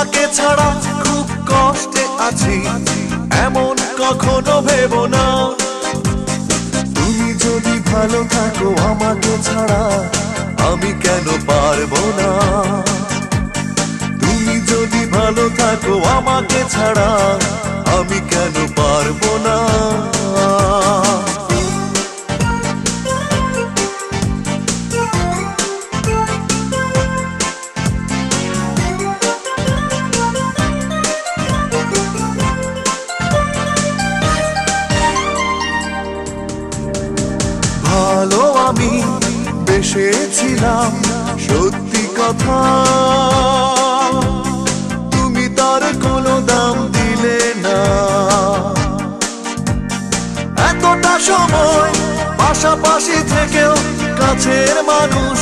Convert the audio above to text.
তোমাকে ছাড়া খুব কষ্টে আছি, এমন কখনো ভেবো না। তুমি যদি ভালো থাকো আমাকে ছাড়া, আমি কেন পারবো না? তুমি যদি ভালো থাকো আমাকে ছাড়া, আমি কেন পারবো না? ভালো আমি বেসেছিলাম, সত্যি কথা, তুমি তার কোনো দাম দিলে না। এতটা সময় পাশাপাশি থেকেও কাছের মানুষ